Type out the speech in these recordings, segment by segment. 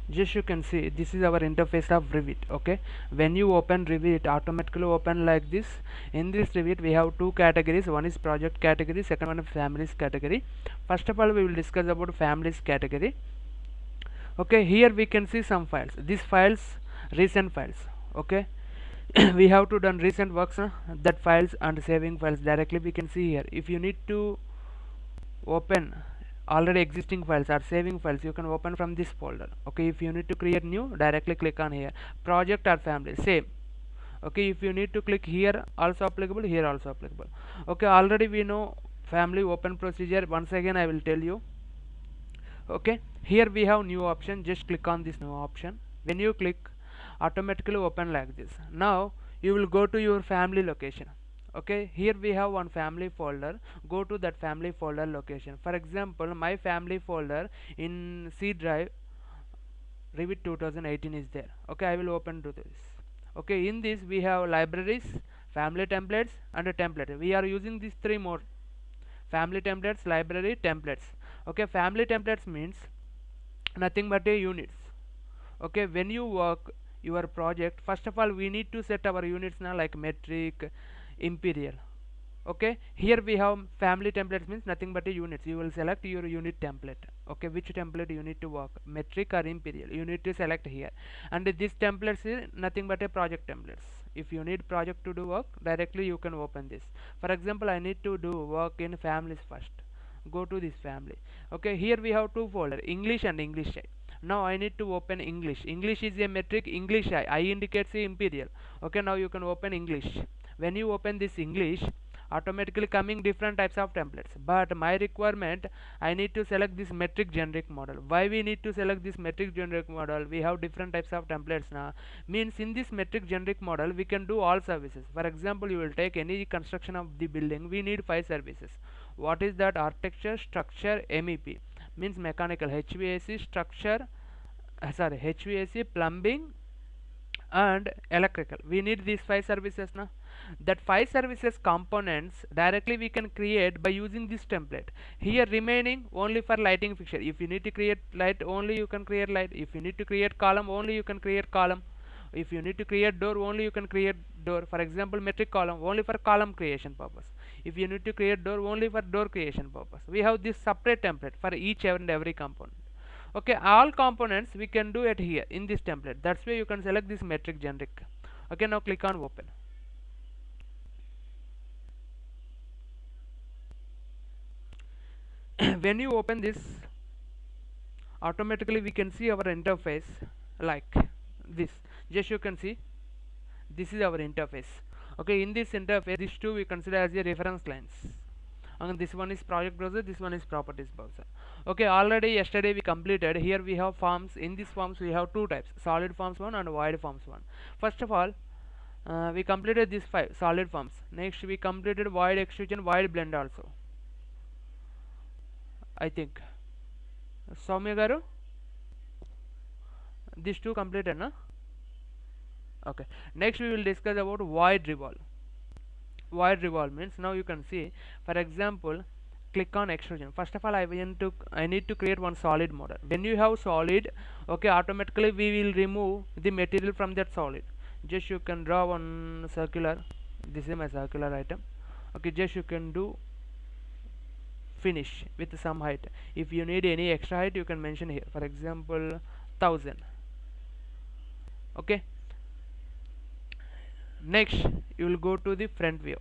Just you can see this is our interface of Revit. Okay, when you open Revit, it automatically open like this. In this Revit we have two categories. One is project category, second one is families category. First of all, we will discuss about families category. Okay, here we can see some files. These files, recent files. Okay, we have to done recent works, that files and saving files directly we can see here. If you need to open already existing files or saving files, you can open from this folder. Okay, if you need to create new, directly click on here. Project or family, same. Okay, if you need to click here, also applicable, here also applicable. Okay, already we know family open procedure. Once again I will tell you. Okay, here we have new option. Just click on this new option. When you click, automatically open like this. Now you will go to your family location. Okay, here we have one family folder. Go to that family folder location. For example, my family folder in C drive Revit 2018 is there. Okay, I will open to this. Okay, in this we have libraries, family templates and a template. We are using these three more: family templates, library, templates. Okay, family templates means nothing but a units. Okay, when you work your project, first of all we need to set our units now, like metric, imperial. Okay, here we have family templates means nothing but a units. You will select your unit template. Okay, which template you need to work, metric or imperial, you need to select here. And this templates is nothing but a project templates. If you need project to do work, directly you can open this. For example, I need to do work in families first. Go to this family. Okay, here we have two folder, English and English I. Now I need to open English. English is a metric, English I indicates a imperial. Okay, now you can open English. When you open this English, automatically coming different types of templates, but my requirement, I need to select this metric generic model. Why we need to select this metric generic model? We have different types of templates now. Means in this metric generic model we can do all services. For example, you will take any construction of the building, we need 5 services. What is that? Architecture, structure, MEP means mechanical, HVAC, structure, HVAC, plumbing and electrical. We need these 5 services now. That 5 services components directly we can create by using this template. Here remaining only for lighting fixture. If you need to create light, only you can create light. If you need to create column, only you can create column. If you need to create door, only you can create door. For example, metric column only for column creation purpose. If you need to create door, only for door creation purpose. We have this separate template for each and every component. Okay, all components we can do it here in this template. That's why you can select this metric generic. Okay, now click on open. When you open this, automatically we can see our interface like this. Just you can see this is our interface. Okay, in this interface these two we consider as a reference lines, and this one is project browser, this one is properties browser. Okay, already yesterday we completed. Here we have forms. In these forms we have two types, solid forms 1 and void forms 1. First of all, we completed these 5 solid forms. Next we completed void extrusion, void blend also, I think. Soumya garu, these two completed, na? Okay, next we will discuss about void revolve. Void revolve means, now you can see, for example, click on extrusion. First of all, I need to create one solid model. When you have solid, okay, automatically we will remove the material from that solid. Just you can draw one circular. This is my circular item. Okay, just you can do finish with some height. If you need any extra height, you can mention here. For example, 1000. Okay, next you will go to the front view.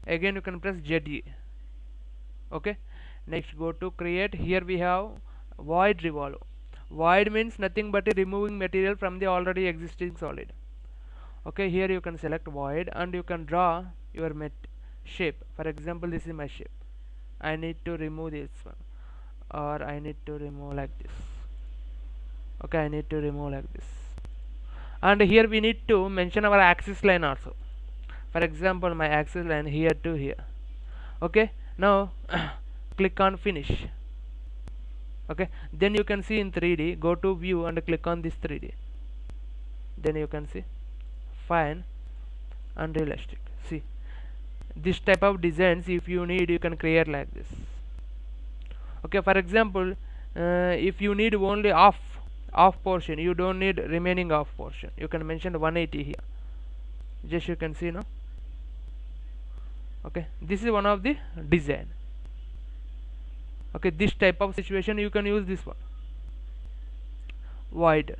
Again you can press ZE. Okay, next go to create. Here we have void revolve. Void means nothing but removing material from the already existing solid. Okay, here you can select void and you can draw your shape. For example, this is my shape. I need to remove this one, or I need to remove like this. Okay, I need to remove like this. And here we need to mention our axis line also. For example, my axis line here to here. Okay, now click on finish. Okay, then you can see in 3D, go to view and click on this 3D. Then you can see fine and realistic. See, this type of designs, if you need, you can create like this. Okay, for example, if you need only off off portion, you don't need remaining off portion, you can mention 180 here, just you can see now. Okay, this is one of the design. Okay, this type of situation you can use this one, void.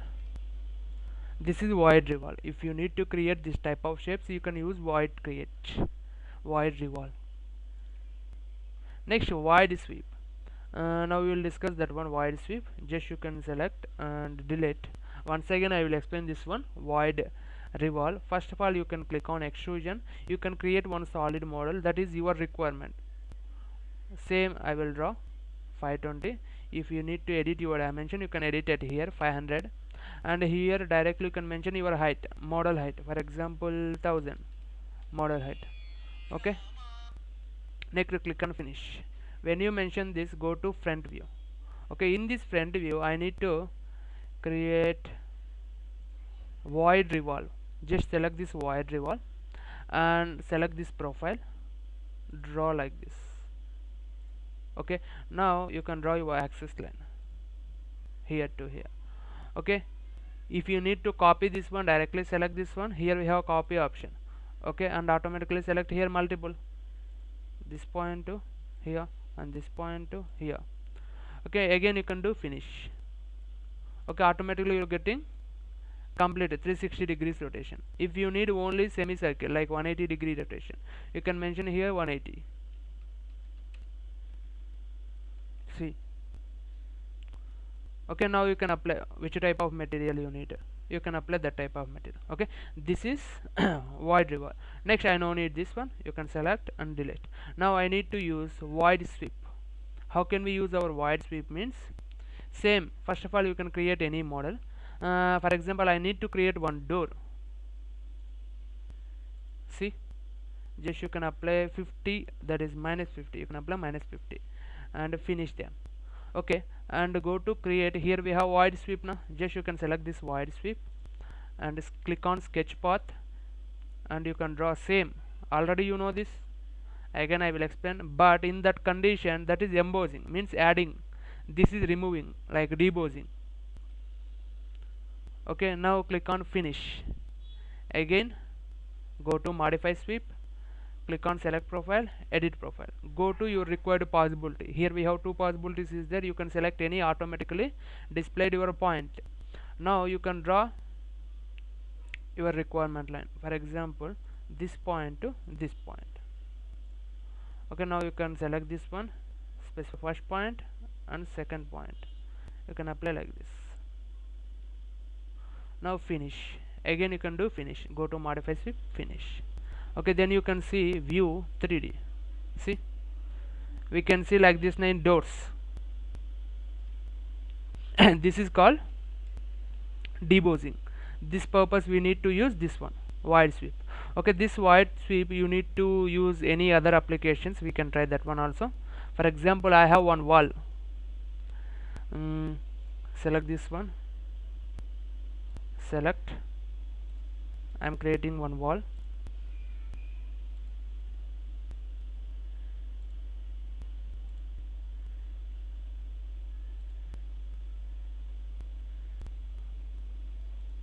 This is void revolve. If you need to create this type of shapes, you can use void create, void revolve. Next, void sweep. Now we will discuss that one, void sweep. Just you can select and delete. Once again I will explain this one, void revolve. First of all, you can click on extrusion. You can create one solid model that is your requirement. Same I will draw 520. If you need to edit your dimension, you can edit it here 500, and here directly you can mention your height, model height, for example 1000 model height. Okay, next click on finish. When you mention this, go to front view. Okay, in this front view I need to create void revolve. Just select this void revolve and select this profile, draw like this. Okay, now you can draw your axis line here to here. Okay, if you need to copy this one, directly select this one. Here we have copy option. Okay, and automatically select here multiple, this point to here and this point to here. Okay, again you can do finish. Okay, automatically you're getting complete 360 degrees rotation. If you need only semicircle like 180 degree rotation, you can mention here 180. See. Okay, now you can apply which type of material you need, you can apply that type of material. Okay, this is void revolve. Next, I now need this one, you can select and delete. Now I need to use void sweep. How can we use our void sweep? Means same, first of all you can create any model. For example, I need to create one door. See, just you can apply 50, that is minus 50, you can apply minus 50 and finish them. Okay, and go to create. Here we have void sweep now. Just you can select this void sweep and click on sketch path, and you can draw same. Already you know this, again I will explain, but in that condition, that is embossing, means adding. This is removing, like debossing. Okay, now click on finish. Again go to modify sweep, click on select profile, edit profile, go to your required possibility. Here we have two possibilities is there, you can select any, automatically displayed your point. Now you can draw your requirement line, for example this point to this point. Okay, now you can select this one, specify first point and second point, you can apply like this. Now finish. Again you can do finish, go to modify sweep, finish. Okay, then you can see view 3D. See, we can see like this 9 doors. And this is called debossing. This purpose we need to use this one, void sweep. Okay, this void sweep you need to use any other applications, we can try that one also. For example, I have one wall. Select this one, select, I am creating one wall.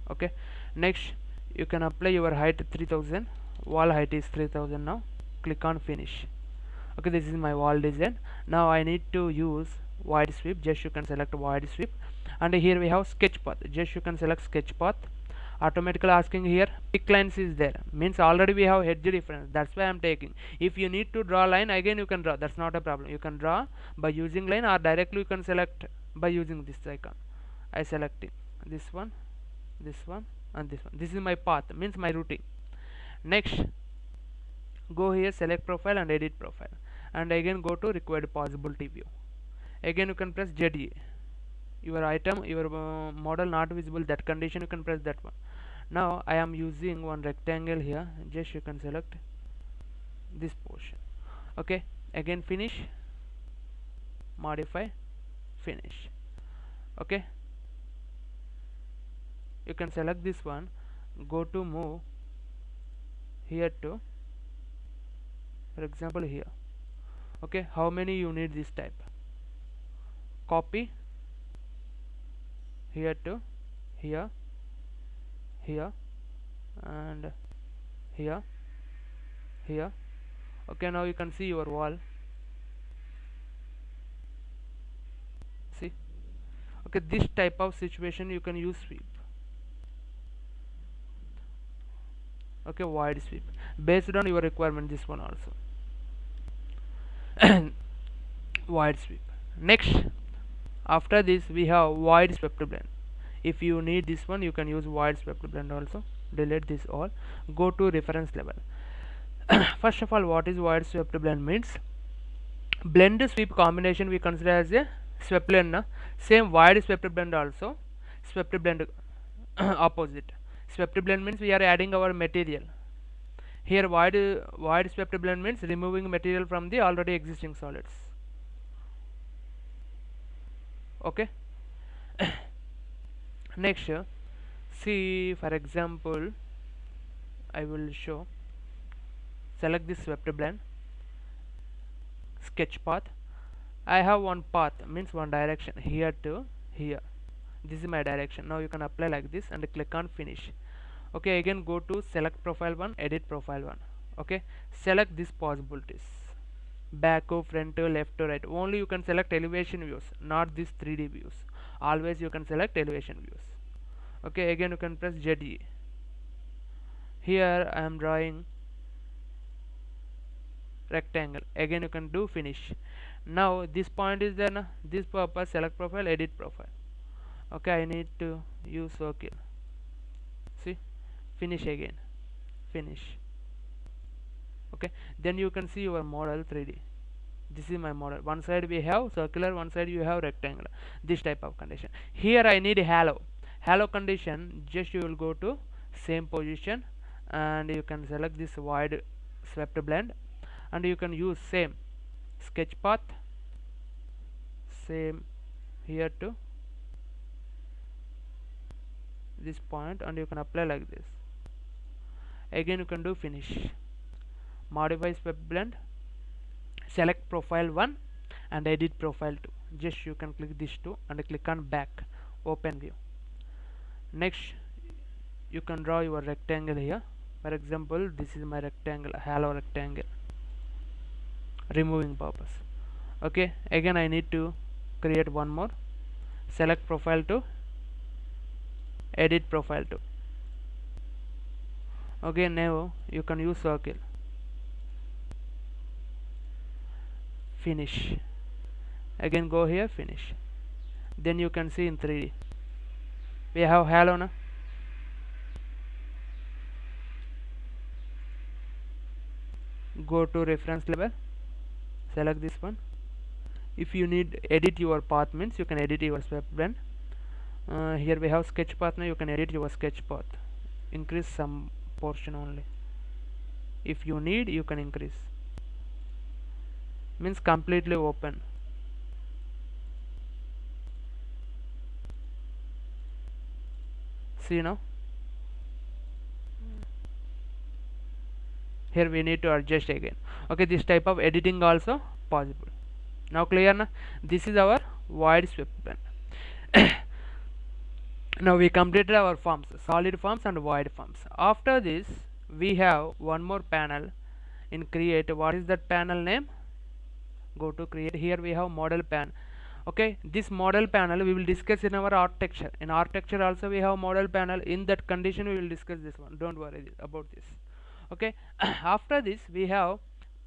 Okay, next you can apply your height 3000, wall height is 3000. now click on finish. Okay, this is my wall design. Now I need to use void sweep. Just you can select void sweep, and here we have sketch path. Just you can select sketch path. Automatically asking here pick lines is there, means already we have edge difference, that's why I am taking. If you need to draw line, again you can draw, that's not a problem. You can draw by using line, or directly you can select by using this icon. I selecting this one, this one and this one. This is my path, means my routing. Next, go here, select profile and edit profile, and again go to required possibility view. Again you can press ZE. Your item, your model not visible, that condition you can press that one. Now I am using one rectangle here, just you can select this portion. Okay, again finish, modify, finish. Okay, you can select this one, go to move here to, for example here. Okay, how many you need this type, copy here to here, here, and here, here. Okay, now you can see your wall. See, okay, this type of situation you can use sweep. Okay, wide sweep based on your requirement. This one also wide sweep. Next, after this we have wide swept blend. If you need this one, you can use wide swept blend also. Delete this all, go to reference level. First of all, what is wide swept blend means? Blend sweep combination we consider as a swept blend na? Same wide swept blend also. Swept blend opposite. Swept blend means we are adding our material. Here wide swept blend means removing material from the already existing solids. Okay. Next, see, for example, I will show. Select this swept blend, sketch path. I have one path, means one direction, here to here. This is my direction. Now you can apply like this and click on finish. Okay, again go to select profile 1, edit profile 1. Okay, select these possibilities, back to front to left to right. Only you can select elevation views, not this 3D views. Always you can select elevation views. Okay, again you can press ZE. Here I am drawing rectangle. Again you can do finish. Now this point is there na? This purpose, select profile, edit profile. Okay, I need to use circle. See, finish again, finish. Okay, then you can see your model 3D. This is my model. One side we have circular, one side you have rectangular. This type of condition. Here I need halo. Halo condition, just you will go to same position and you can select this wide swept blend and you can use same sketch path, same here to this point and you can apply like this. Again you can do finish, modify swept blend, select profile 1 and edit profile 2. Just you can click this 2 and click on back, open view. Next you can draw your rectangle here. For example, this is my rectangle, halo rectangle, removing purpose. Okay, again I need to create one more, select profile 2, edit profile 2. Okay, now you can use circle, finish. Again go here, finish. Then you can see in 3D we have halo na. Go to reference level, select this one. If you need edit your path, means you can edit your swept blend. Here we have sketch path. Now you can edit your sketch path, increase some portion only. If you need, you can increase, means completely open. See now, here we need to adjust again. Okay, this type of editing also possible. Now clear na? This is our wide swept blend. Now we completed our forms, solid forms and void forms. After this we have one more panel in create. What is that panel name? Go to create. Here we have model pan. Okay, this model panel we will discuss in our architecture. In architecture also we have model panel. In that condition we will discuss this one, don't worry about this. Okay. After this we have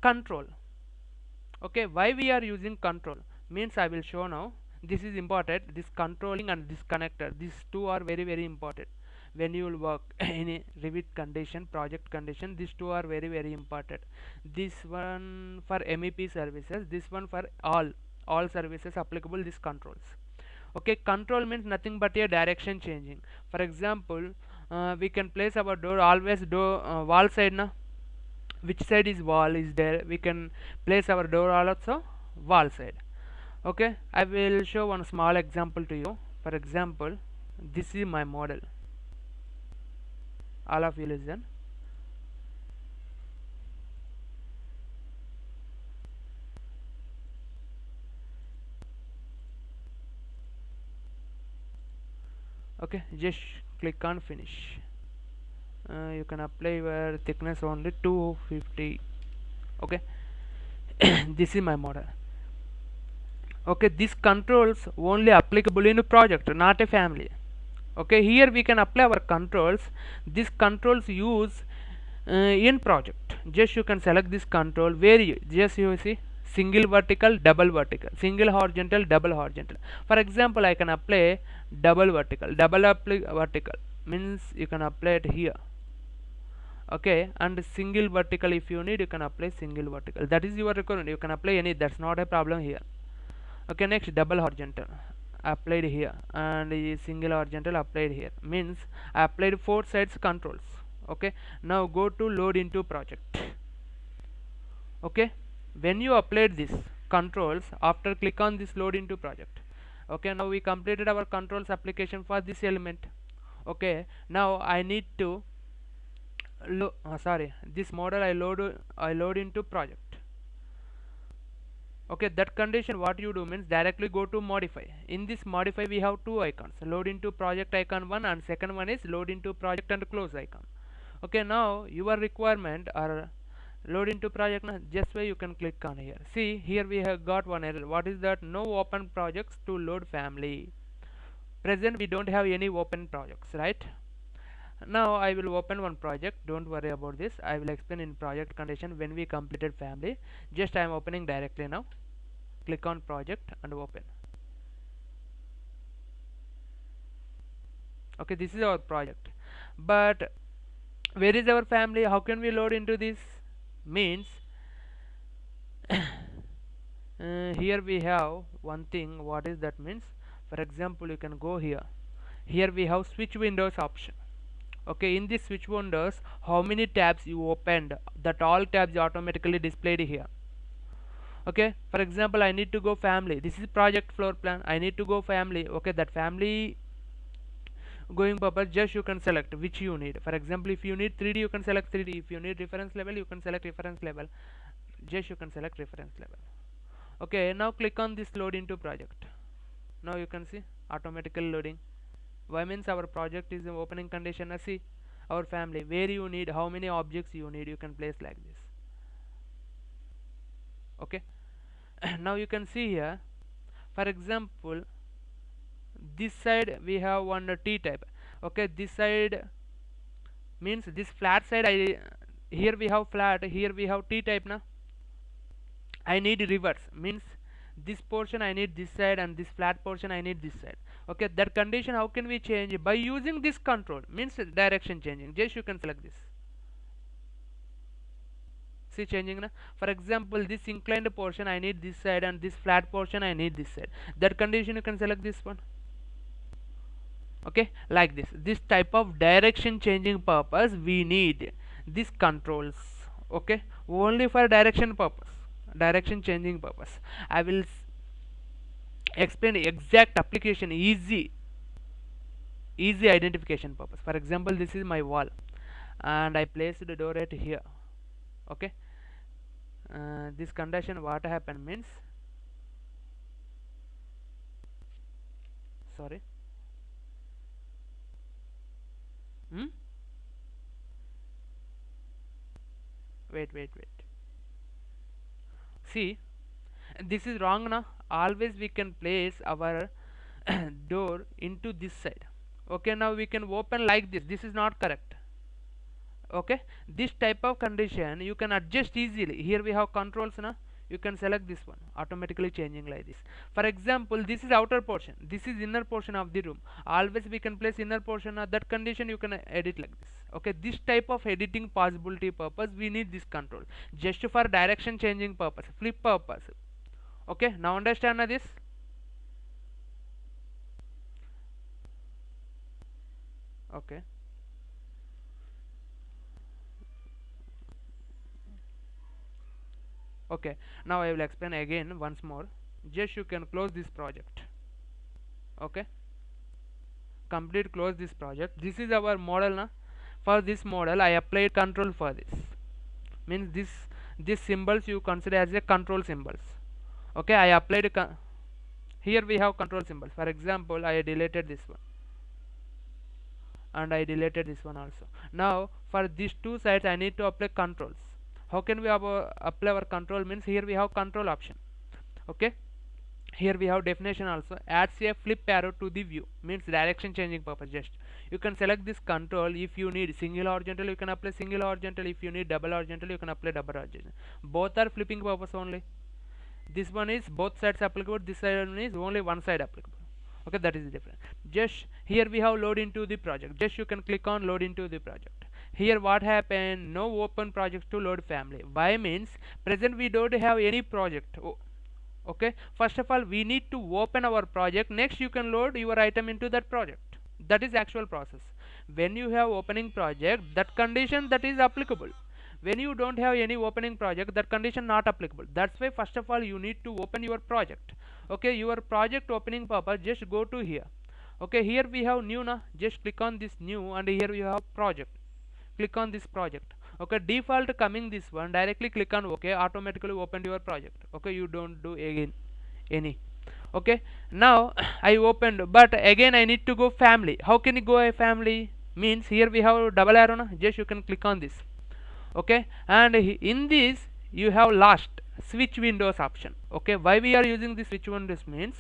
control. Okay, why we are using control means I will show now. This is important, this controlling and this connector, these two are very important when you will work in a Revit condition, project condition. These two are very important. This one for MEP services, this one for all services applicable, these controls. Okay, control means nothing but a direction changing. For example, we can place our door, always door wall side na, which side is wall is there, we can place our door also wall side. Okay, I will show one small example to you. For example, this is my model. All of you listen. Okay, just click on finish. You can apply your thickness only 250. Okay. This is my model. Okay, this controls only applicable in a project, not a family. Okay, here we can apply our controls. These controls use in project. Just you can select this control where you just you see single vertical, double vertical, single horizontal, double horizontal. For example, I can apply double vertical. Vertical means you can apply it here. Okay, and single vertical, if you need, you can apply single vertical. That is your requirement. You can apply any, that's not a problem here. Okay, next double horizontal applied here, and single horizontal applied here, means I applied four sides controls. Okay, now go to load into project. Okay, when you applied this controls, after click on this load into project. Okay, now we completed our controls application for this element. Okay, now I need to this model I load into project. Okay, that condition what you do means directly go to modify. In this modify we have two icons, load into project icon 1, and second one is load into project and close icon. Okay, now your requirement are load into project, just why you can click on here. See, here we have got one error. What is that? No open projects to load family. Present we don't have any open projects, right? Now I will open one project, don't worry about this. I will explain in project condition when we completed family. Just I am opening directly now. Click on project and open. Okay, this is our project, but where is our family? How can we load into this? Means here we have one thing. What is that means? For example, you can go here. Here we have switch windows option. Okay, in this switch windows, how many tabs you opened, that all tabs automatically displayed here. Okay, for example, I need to go family. This is project floor plan. I need to go family. Okay, that family going purpose, just you can select which you need. For example, if you need 3D, you can select 3D. If you need reference level, you can select reference level. Just you can select reference level. Okay, now click on this load into project. Now you can see automatically loading. Why means our project is in opening condition. See our family, where you need, how many objects you need, you can place like this. Okay. Now you can see here, for example, this side we have one T type. Okay, this side means this flat side, here we have flat, here we have T type. Now I need reverse, means this portion I need this side, and this flat portion I need this side. Okay, that condition how can we change? By using this control, means direction changing. Just you can select this. See changing now. For example, this inclined portion I need this side, and this flat portion I need this side. That condition you can select this one. Okay, like this type of direction changing purpose we need these controls. Okay, only for direction purpose, direction changing purpose. I will explain exact application, easy identification purpose. For example, this is my wall and I placed the door right here. Okay, this condition what happened means, sorry, wait, see, this is wrong now. Always we can place our door into this side. Okay, now we can open like this. This is not correct. Okay, this type of condition you can adjust easily. Here we have controls now. You can select this one, automatically changing like this. For example, this is outer portion, this is inner portion of the room. Always we can place inner portion. That condition you can edit like this. Okay, this type of editing possibility purpose we need this control, just for direction changing purpose, flip purpose. Okay, now understand this. Okay, okay, now I will explain again once more. Just you can close this project. Okay, complete, close this project. This is our model now. For this model I applied control for this, means this symbols you consider as a control symbols. Okay, I applied here we have control symbols. For example, I deleted this one. and I deleted this one also. Now for these two sides I need to apply controls. How can we apply our control? Means here we have control option. Okay, here we have definition also. Adds a flip arrow to the view, means direction changing purpose. Just you can select this control. If you need single horizontal, you can apply single horizontal. If you need double horizontal, you can apply double horizontal. Both are flipping purpose only. This one is both sides applicable, this one is only one side applicable. Okay, that is different. Just here we have load into the project. Just you can click on load into the project. Here what happened? No open projects to load family. Why? Means present we don't have any project. Okay, first of all we need to open our project, next you can load your item into that project. That is actual process. When you have opening project, that condition that is applicable. When you don't have any opening project, that condition not applicable. That's why first of all you need to open your project. Okay, your project opening purpose, just go to here. Okay, here we have new now, just click on this new, and here we have project, click on this project. Okay, default coming this one, directly click on OK, automatically open your project. Okay, you don't do again any. Okay, now I opened, but again I need to go family. How can you go a family? Means here we have double arrow now, just you can click on this. Okay, and in this you have last switch windows option. Okay, why we are using this switch windows? Means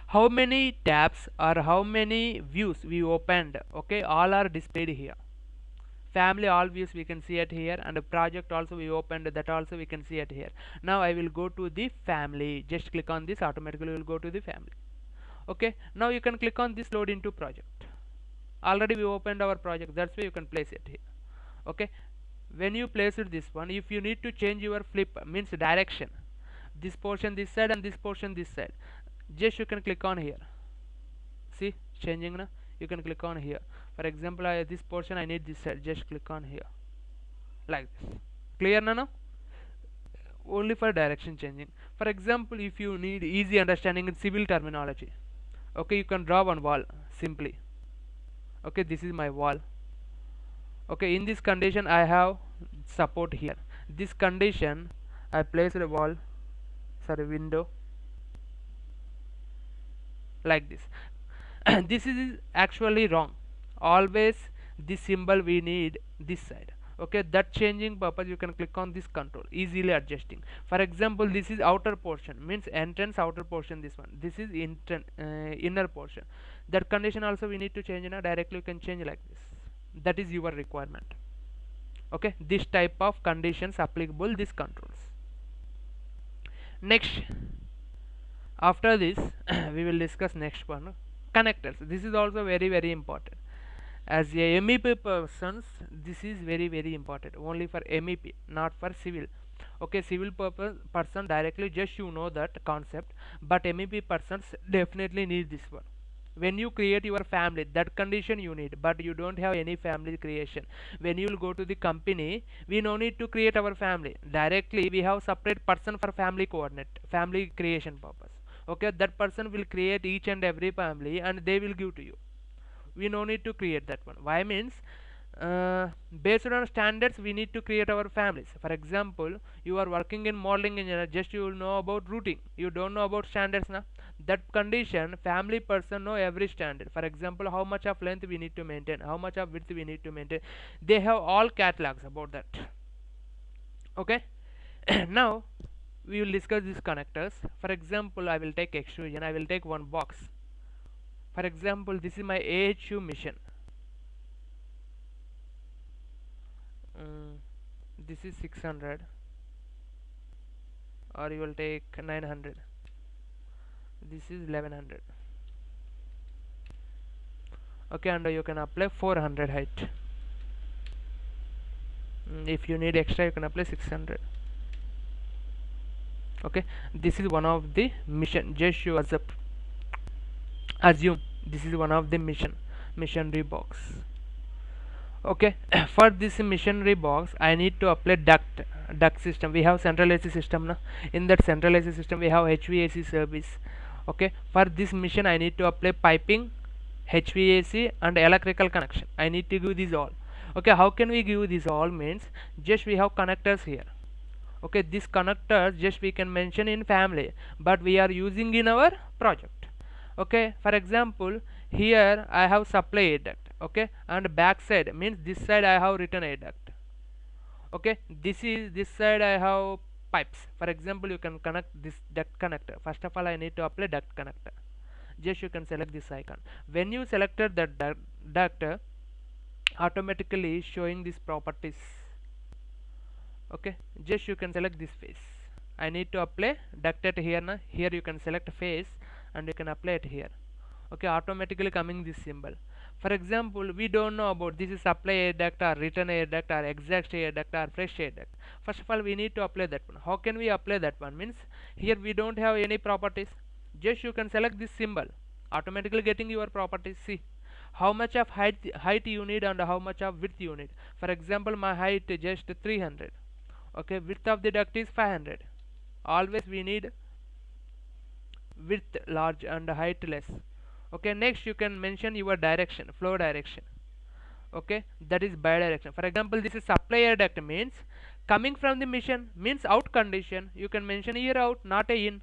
how many tabs or how many views we opened. Okay, all are displayed here. Family all views we can see it here, and a project also we opened, that also we can see it here. Now I will go to the family, just click on this, automatically will go to the family. Okay, now you can click on this load into project. Already we opened our project, that's why you can place it here. Okay, when you place it this one, if you need to change your flip, means direction, this portion this side and this portion this side, just you can click on here. See, changing now, you can click on here. For example, this portion I need this side, just click on here like this. Clear now? Only for direction changing. For example, if you need easy understanding in civil terminology, okay, you can draw one wall simply. Okay, this is my wall. Okay, in this condition I have support here. This condition I place a wall, sorry, window like this. This is actually wrong. Always this symbol we need this side. Okay, that changing purpose you can click on this control, easily adjusting. For example, this is outer portion, means entrance outer portion, this one, this is inner portion. That condition also we need to change now. Directly you can change like this. That is your requirement. Okay, this type of conditions applicable, these controls. Next, after this we will discuss next one, connectors. This is also very important. As a MEP persons, this is very important, only for MEP, not for civil. Okay, civil person directly just you know that concept, but MEP persons definitely need this one. When you create your family, that condition you need, but you don't have any family creation. When you will go to the company, we no need to create our family. Directly we have separate person for family coordinate, family creation purpose. Okay, that person will create each and every family and they will give to you. We no need to create that one. Why? Means based on standards we need to create our families. For example, you are working in modeling engineer, just you will know about routing, you don't know about standards now. That condition family person know every standard. For example, how much of length we need to maintain, how much of width we need to maintain, they have all catalogs about that. Okay. Now we will discuss these connectors. For example, I will take extrusion, I will take one box. For example, this is my AHU mission. This is 600, or you will take 900. This is 1100. Okay, and you can apply 400 height. If you need extra, you can apply 600. Okay, this is one of the mission. Just you assume this is one of the missionary box. Okay, for this missionary box I need to apply duct system. We have central AC system now. In that central AC system we have HVAC service. Okay, for this mission I need to apply piping, HVAC and electrical connection. I need to give these all. Okay, how can we give these all? Means just we have connectors here. Okay, these connectors just we can mention in family, but we are using in our project. Okay, for example, here I have supply duct. okay, and back side means this side I have written air duct. Okay, this side I have pipes. For example, you can connect this duct connector. First of all, I need to apply duct connector. Just you can select this icon. When you selected the duct, automatically showing these properties. Okay, just you can select this face. I need to apply duct at here now. Here you can select face and you can apply it here. Okay, automatically coming this symbol. For example, we don't know about this is supply air duct or return air duct or exact air duct or fresh air duct. First of all, we need to apply that one. How can we apply that one? Means here we don't have any properties. Just you can select this symbol, automatically getting your properties. See how much of height you need and how much of width you need. For example, my height is just 300. Okay, width of the duct is 500. Always we need width large and height less. Okay, next you can mention your direction, flow direction. Okay, that is bidirection. For example, this is supply air duct means coming from the mission means out condition. You can mention here out, not a in.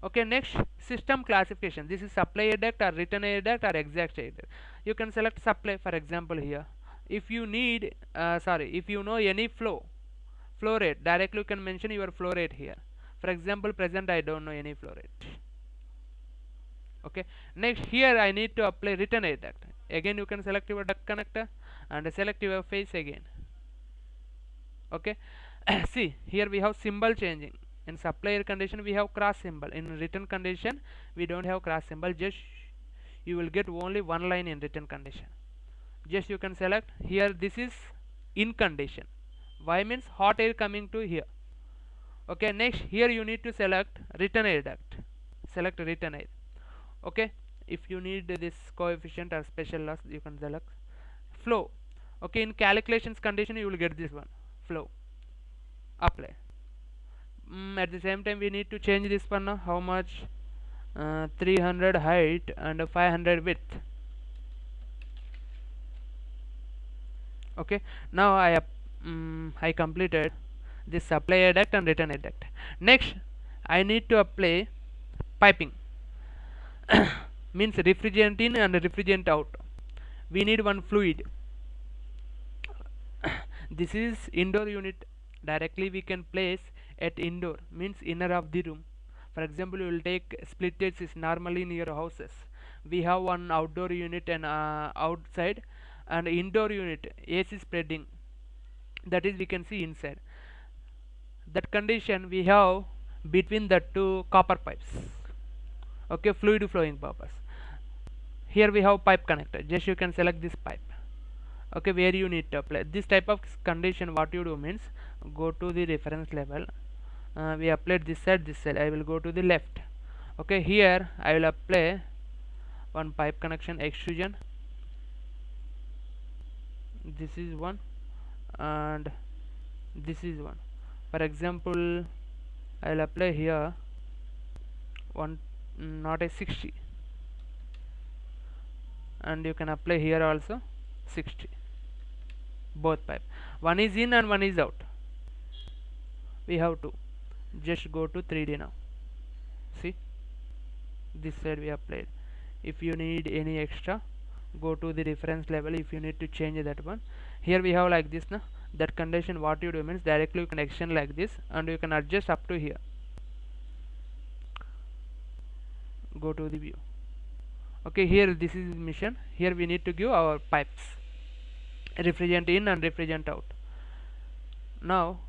Okay, next system classification. This is supply air duct or return air duct or exact air duct. You can select supply. For example, here if you need if you know any flow rate, directly you can mention your flow rate here. For example, present I don't know any flow rate. Okay, next here I need to apply return air duct. Again you can select your duct connector and select your face again. Okay, see here we have symbol changing. In supply air condition we have cross symbol. In return condition we don't have cross symbol. Just you will get only one line in return condition. Just you can select here. This is in condition. Why means hot air coming to here. Okay, next here you need to select return air duct. Select return air. Okay, if you need this coefficient or special loss, you can select flow. Okay, in calculations condition you will get this one, flow. Apply. At the same time we need to change this one now. How much? 300 height and 500 width. Okay, now I completed this supply air duct and return air duct. Next I need to apply piping. Means refrigerant in and refrigerant out. We need one fluid. This is indoor unit. Directly we can place at indoor, means inner of the room. For example, you will take split is normally in your houses. We have one outdoor unit and outside, and indoor unit AC spreading, that is we can see inside. That condition we have between the two copper pipes. Okay, fluid flowing purpose. Here we have pipe connector. Just you can select this pipe. Okay, where you need to apply this type of condition. What you do means go to the reference level. We applied this side, I will go to the left. Okay, here I will apply one pipe connection extrusion. This is one and this is one. For example, I will apply here one, not a 60, and you can apply here also 60. Both pipe, one is in and one is out. We have to just go to 3D now. See, this side we applied. If you need any extra, go to the reference level. If you need to change that one, here we have like this now. That condition, what you do means directly you can extend like this and you can adjust up to here. Go to the view. Okay, here this is mission. Here we need to give our pipes, refrigerant in and refrigerant out. Now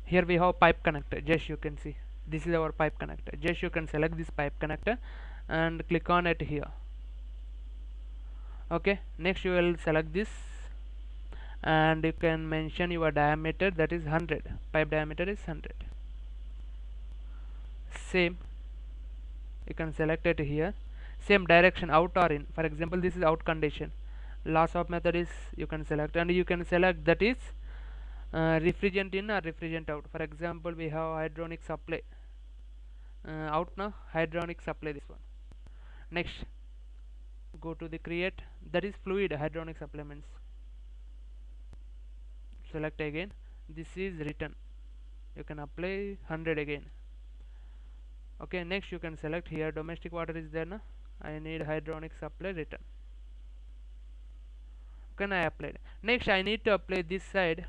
here we have pipe connector. Just you can see this is our pipe connector. Just you can select this pipe connector and click on it here. Okay, next you will select this and you can mention your diameter, that is 100. Pipe diameter is 100. Same, you can select it here. Same direction, out or in. For example, this is out condition. Loss of method is you can select, and you can select that is refrigerant in or refrigerant out. For example, we have hydronic supply out now, hydronic supply, this one. Next go to the create, that is fluid hydronic supplements. Select again, this is written, you can apply 100 again. Okay, next you can select here domestic water is there now. I need hydronic supply return. Okay, now I applied. Next I need to apply this side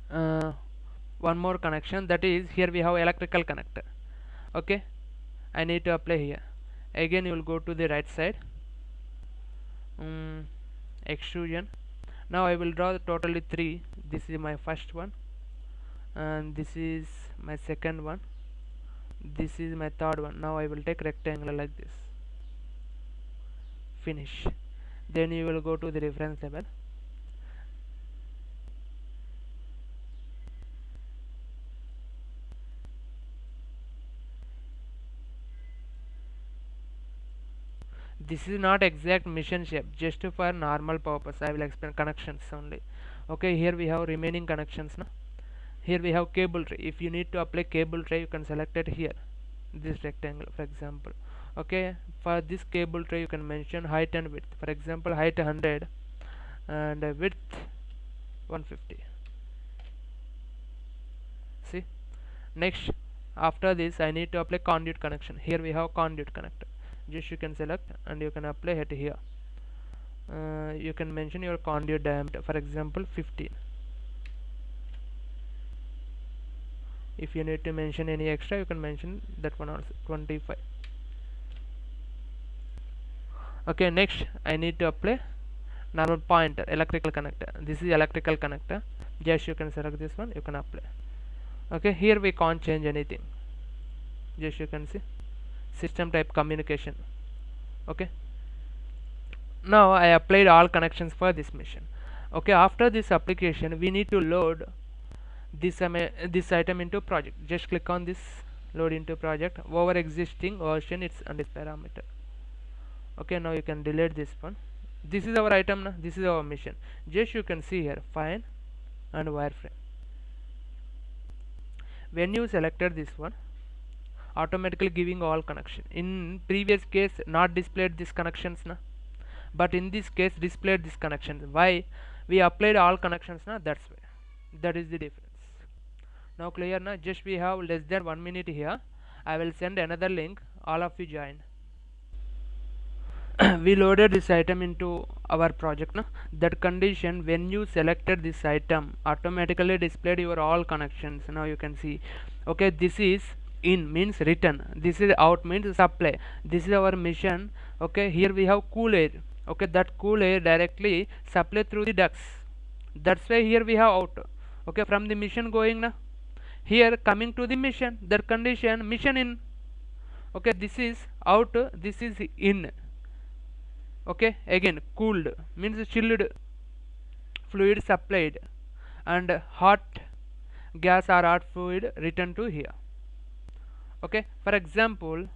one more connection, that is here we have electrical connector. Okay, I need to apply here. Again you will go to the right side, extrusion. Now I will draw totally 3. This is my first one, and this is my second one, this is my third one. Now I will take rectangle like this. Finish. Then you will go to the reference level. This is not exact mission shape, just for normal purpose. I will explain connections only. Okay, here we have remaining connections now. Here we have cable tray. If you need to apply cable tray, you can select it here, this rectangle for example. Okay, for this cable tray you can mention height and width. For example, height 100 and width 150. See, next after this I need to apply conduit connection. Here we have conduit connector. Just you can select and you can apply it here. You can mention your conduit diameter, for example 15. If you need to mention any extra, you can mention that one also, 25. Okay, next I need to apply normal pointer electrical connector. This is electrical connector. Just you can select this one, you can apply. Okay, here we can't change anything. Just you can see system type communication. Okay, now I applied all connections for this mission. Okay, after this application we need to load this item into project. Just click on this load into project. Over existing version it's and its parameter. Okay, now you can delete this one. This is our item now. This is our mission. Just you can see here fine and wireframe. When you selected this one, automatically giving all connection. In previous case not displayed these connections now, but in this case displayed these connections. Why? We applied all connections now, that's why. That is the difference. Now clear now? Just we have less than 1 minute here. I will send another link, all of you join. We loaded this item into our project now. That condition, when you selected this item, automatically displayed your all connections. Now you can see. Okay, this is in means return, this is out means supply. This is our mission. Okay, here we have cool air. Okay, that cool air directly supply through the ducts. That's why here we have out. Okay, from the mission going now. Here coming to the mission, that condition mission in. Okay, this is out, this is in. Okay, again cooled means chilled fluid supplied, and hot gas or hot fluid returned to here. Okay, for example,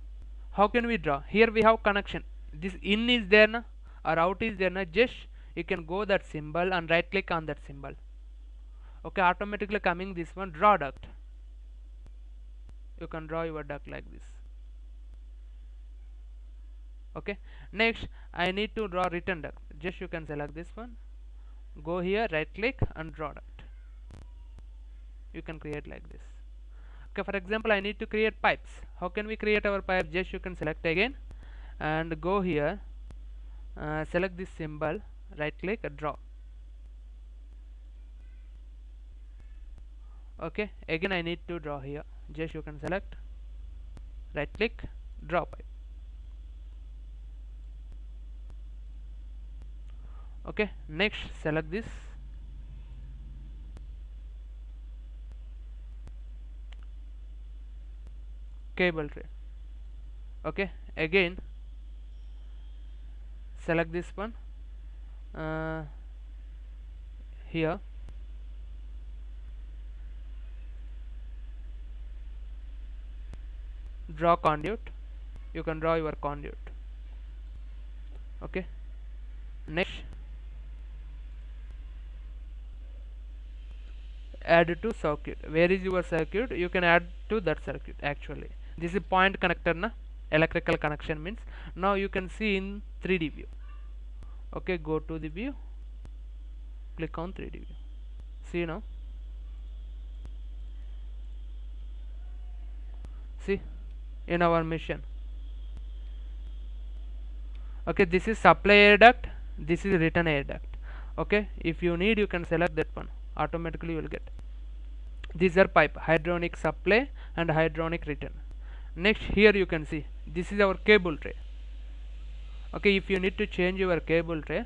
how can we draw? Here we have connection. This in is there na, or out is there na. Just you can go that symbol and right click on that symbol. Okay, automatically coming this one, draw duct. You can draw your duct like this. Okay, next I need to draw return duct. Just you can select this one, go here, right click and draw duct. You can create like this. Okay, for example, I need to create pipes. How can we create our pipe? Just you can select again and go here, select this symbol, right click, draw. Okay, again I need to draw here. Just you can select, right click, draw pipe. Okay, next select this, cable tray. Okay, again select this one, here draw conduit. You can draw your conduit. Okay, next add to circuit. Where is your circuit? You can add to that circuit. Actually this is point connector na, electrical connection means. Now you can see in 3D view. Okay, go to the view, click on 3D view. See now, see in our mission. Okay, this is supply air duct, this is return air duct. Okay, if you need you can select that one, automatically you will get. These are pipe, hydronic supply and hydronic return. Next here you can see this is our cable tray. Okay, if you need to change your cable tray,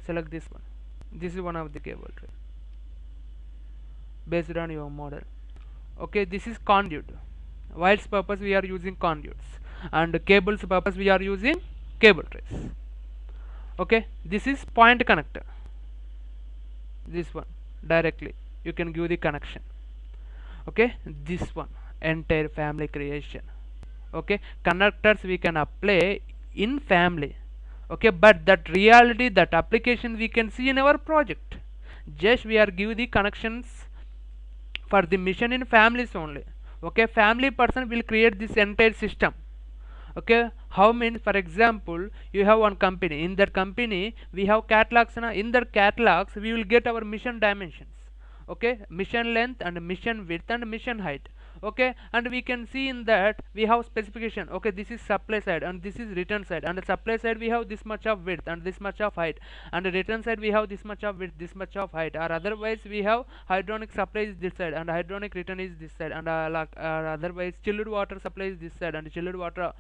select this one. This is one of the cable tray based on your model. Okay, this is conduit. Wires purpose we are using conduits, and cables purpose we are using cable trays. Okay, this is point connector. This one directly you can give the connection. Okay, this one entire family creation. Okay, connectors we can apply in family. Okay, but that reality, that application we can see in our project. Just we are give the connections for the mission in families only. Okay, family person will create this entire system. Okay, how means, for example, you have one company, in that company we have catalogs, in that catalogs we will get our mission dimensions. Okay, mission length and mission width and mission height. Okay, and we can see in that we have specification. Okay, this is supply side and this is return side, and the supply side we have this much of width and this much of height, and the return side we have this much of width, this much of height, or otherwise we have hydronic supply is this side and hydronic return is this side, and otherwise chilled water supply is this side and chilled water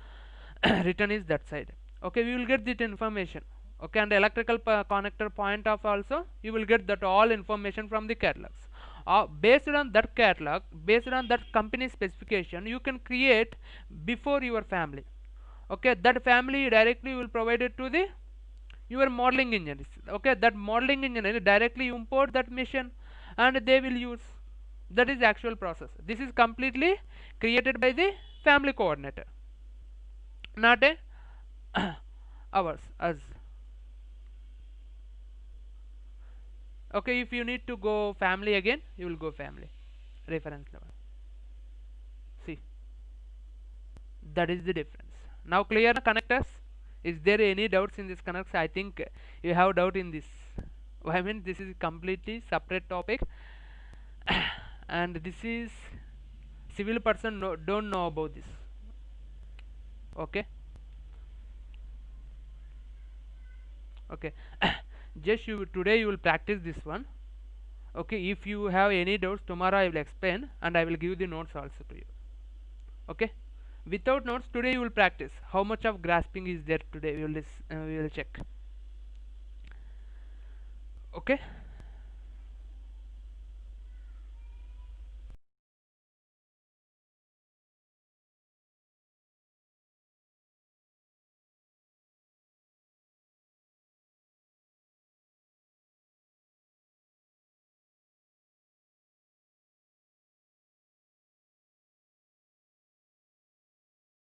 return is that side. Okay, we will get that information. Okay, and electrical connector point of also you will get that all information from the catalogs. Based on that catalog, based on that company specification, you can create before your family. Okay, that family directly will provide it to the your modeling engineers. Okay, that modeling engineer directly import that mission and they will use. That is actual process. This is completely created by the family coordinator, not a ours us. Okay, if you need to go family again, you will go family reference level. See, that is the difference. Now clear connectors? Is there any doubts in this connects? I think you have doubt in this. I mean, this is completely separate topic and this is civil person don't know about this. Okay, okay. Just you today you will practice this one. Okay, if you have any doubts tomorrow I will explain and I will give the notes also to you. Okay, without notes today you will practice. How much of grasping is there today we will check. Okay.